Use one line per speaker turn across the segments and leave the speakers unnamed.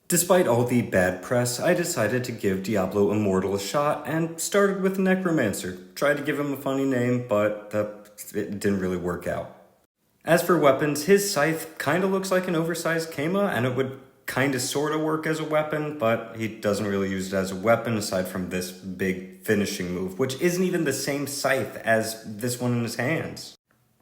Despite all the bad press, I decided to give Diablo Immortal a shot and started with Necromancer. Tried to give him a funny name, but it didn't really work out. As for weapons, his scythe kinda looks like an oversized Kema, and it would kinda sorta work as a weapon, but he doesn't really use it as a weapon aside from this big finishing move, which isn't even the same scythe as this one in his hands.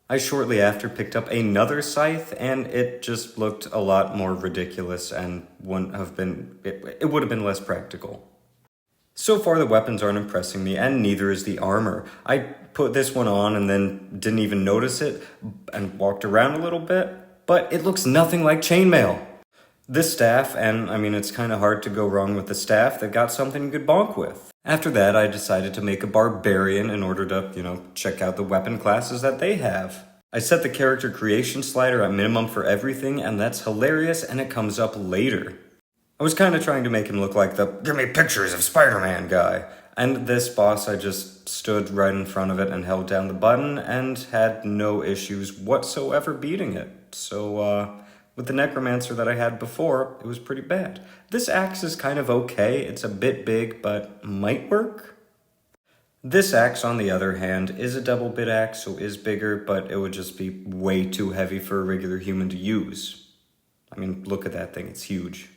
I shortly after picked up another scythe, and it just looked a lot more ridiculous and wouldn't have been, it would have been less practical. So far the weapons aren't impressing me, and neither is the armor. I put this one on and then didn't even notice it, and walked around a little bit, but it looks nothing like chainmail. This staff, and I mean it's kinda hard to go wrong with the staff, they've got something you could bonk with. After that, I decided to make a Barbarian in order to, check out the weapon classes that they have. I set the character creation slider at minimum for everything, and that's hilarious, and it comes up later. I was kind of trying to make him look like the "give me pictures of Spider-Man" guy, and this boss I just stood right in front of it and held down the button and had no issues whatsoever beating it. So, with the Necromancer that I had before, it was pretty bad. This axe is kind of okay, it's a bit big, but might work. This axe, on the other hand, is a double bit axe, so is bigger, but it would just be way too heavy for a regular human to use. I mean, look at that thing, it's huge.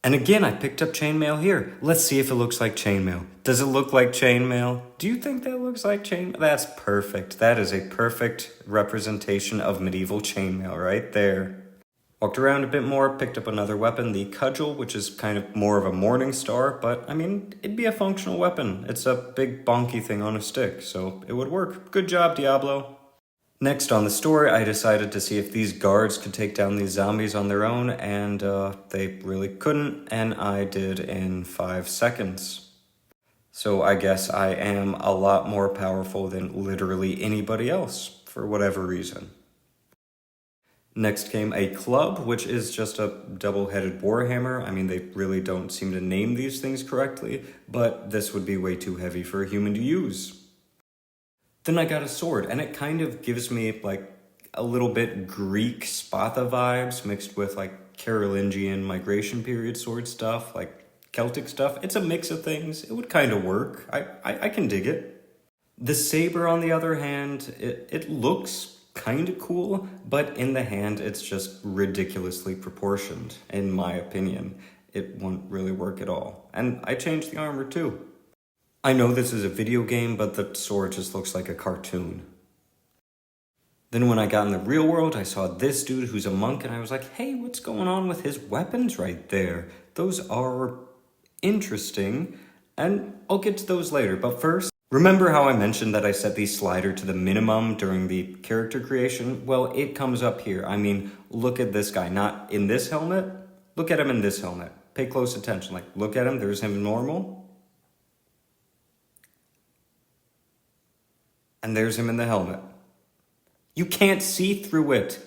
And again, I picked up chainmail here. Let's see if it looks like chainmail. Does it look like chainmail? Do you think that looks like chainmail? That's perfect. That is a perfect representation of medieval chainmail right there. Walked around a bit more, picked up another weapon, the Cudgel, which is kind of more of a morning star, but I mean, it'd be a functional weapon. It's a big bonky thing on a stick, so it would work. Good job, Diablo. Next on the story, I decided to see if these guards could take down these zombies on their own, and they really couldn't, and I did in 5 seconds. So I guess I am a lot more powerful than literally anybody else, for whatever reason. Next came a club, which is just a double-headed warhammer. I mean, they really don't seem to name these things correctly, but this would be way too heavy for a human to use. Then I got a sword, and it kind of gives me, like, a little bit Greek Sparta vibes mixed with, like, Carolingian migration period sword stuff, like Celtic stuff. It's a mix of things. It would kind of work. I can dig it. The saber, on the other hand, it looks kind of cool, but in the hand, it's just ridiculously proportioned, in my opinion. It won't really work at all. And I changed the armor too. I know this is a video game, but the sword just looks like a cartoon. Then when I got in the real world, I saw this dude who's a monk, and I was like, hey, what's going on with his weapons right there? Those are interesting, and I'll get to those later, but first, remember how I mentioned that I set the slider to the minimum during the character creation? Well, it comes up here. I mean, look at this guy, not in this helmet. Look at him in this helmet. Pay close attention. Like, look at him, there's him normal. And there's him in the helmet. You can't see through it.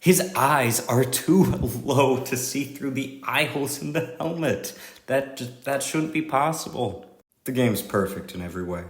His eyes are too low to see through the eye holes in the helmet. That shouldn't be possible. The game's perfect in every way.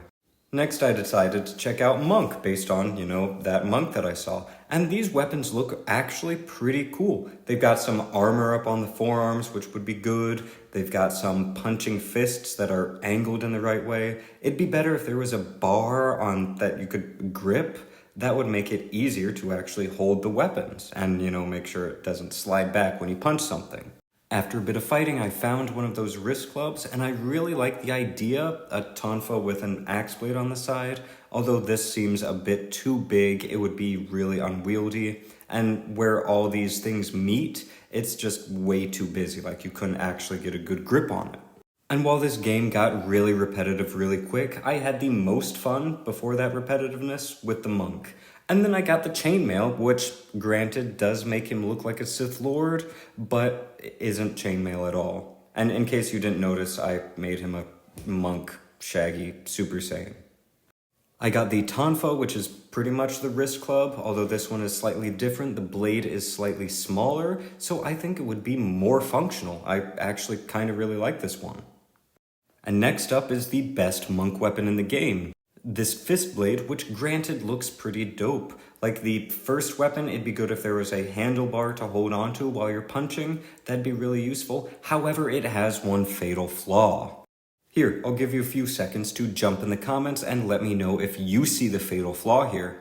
Next, I decided to check out Monk based on, that monk that I saw. And these weapons look actually pretty cool. They've got some armor up on the forearms, which would be good. They've got some punching fists that are angled in the right way. It'd be better if there was a bar on that you could grip. That would make it easier to actually hold the weapons and, make sure it doesn't slide back when you punch something. After a bit of fighting, I found one of those wrist clubs, and I really like the idea, a tonfa with an axe blade on the side. Although this seems a bit too big, it would be really unwieldy. And where all these things meet, it's just way too busy, like you couldn't actually get a good grip on it. And while this game got really repetitive really quick, I had the most fun before that repetitiveness with the monk. And then I got the chainmail, which, granted, does make him look like a Sith Lord, but isn't chainmail at all. And in case you didn't notice, I made him a monk, shaggy, Super Saiyan. I got the tonfa, which is pretty much the wrist club, although this one is slightly different. The blade is slightly smaller, so I think it would be more functional. I actually kind of really like this one. And next up is the best monk weapon in the game. this fist blade, which granted looks pretty dope. Like the first weapon, it'd be good if there was a handlebar to hold onto while you're punching. That'd be really useful. However, it has one fatal flaw. Here, I'll give you a few seconds to jump in the comments and let me know if you see the fatal flaw here.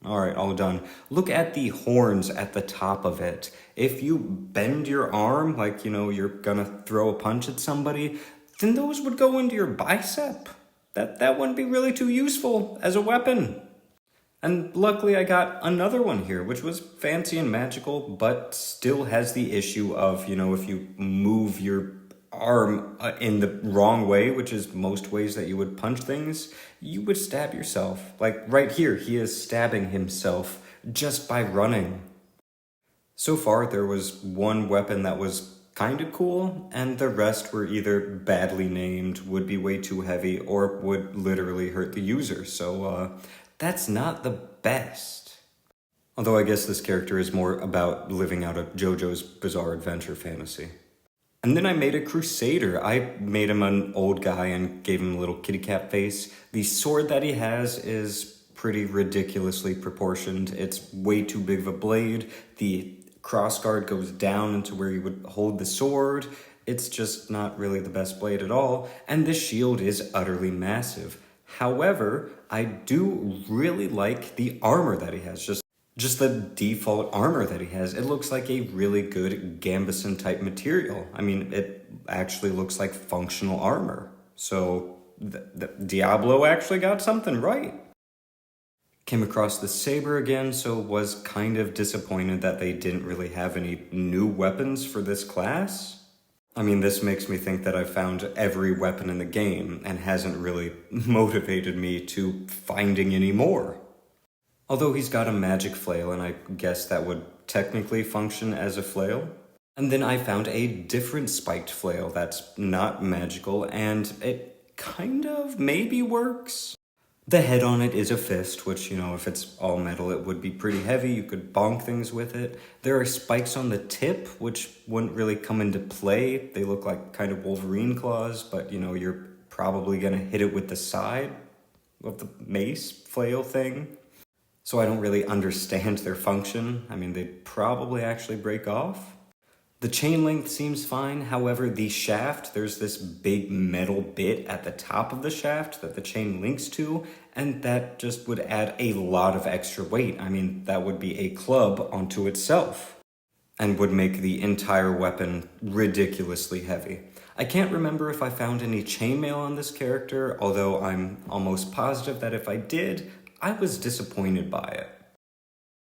Alright, all done. Look at the horns at the top of it. If you bend your arm, like, you're gonna throw a punch at somebody, then those would go into your bicep. That wouldn't be really too useful as a weapon. And luckily I got another one here, which was fancy and magical, but still has the issue of, if you move your arm in the wrong way, which is most ways that you would punch things, you would stab yourself. Like right here, he is stabbing himself just by running. So far, there was one weapon that was kind of cool, and the rest were either badly named, would be way too heavy, or would literally hurt the user. So that's not the best. Although I guess this character is more about living out a JoJo's Bizarre Adventure fantasy. And then I made a Crusader. I made him an old guy and gave him a little kitty cat face. The sword that he has is pretty ridiculously proportioned. It's way too big of a blade. The crossguard goes down into where you would hold the sword. It's just not really the best blade at all. And the shield is utterly massive. However, I do really like the armor that he has. Just the default armor that he has. It looks like a really good Gambeson type material. I mean, it actually looks like functional armor. So the Diablo actually got something right. Came across the saber again, so was kind of disappointed that they didn't really have any new weapons for this class. I mean, this makes me think that I've found every weapon in the game and hasn't really motivated me to finding any more. Although he's got a magic flail, and I guess that would technically function as a flail. And then I found a different spiked flail that's not magical, and it kind of maybe works. The head on it is a fist, which, if it's all metal, it would be pretty heavy. You could bonk things with it. There are spikes on the tip, which wouldn't really come into play. They look like kind of Wolverine claws, but, you're probably going to hit it with the side of the mace flail thing. So I don't really understand their function. I mean, they'd probably actually break off. The chain length seems fine. However, the shaft, there's this big metal bit at the top of the shaft that the chain links to, and that just would add a lot of extra weight. I mean, that would be a club onto itself and would make the entire weapon ridiculously heavy. I can't remember if I found any chainmail on this character, although I'm almost positive that if I did, I was disappointed by it.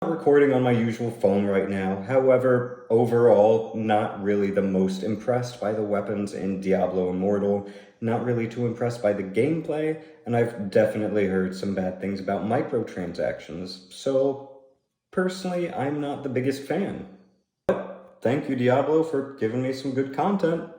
I'm recording on my usual phone right now. However, overall, not really the most impressed by the weapons in Diablo Immortal, not really too impressed by the gameplay, and I've definitely heard some bad things about microtransactions, so personally, I'm not the biggest fan. But thank you, Diablo, for giving me some good content.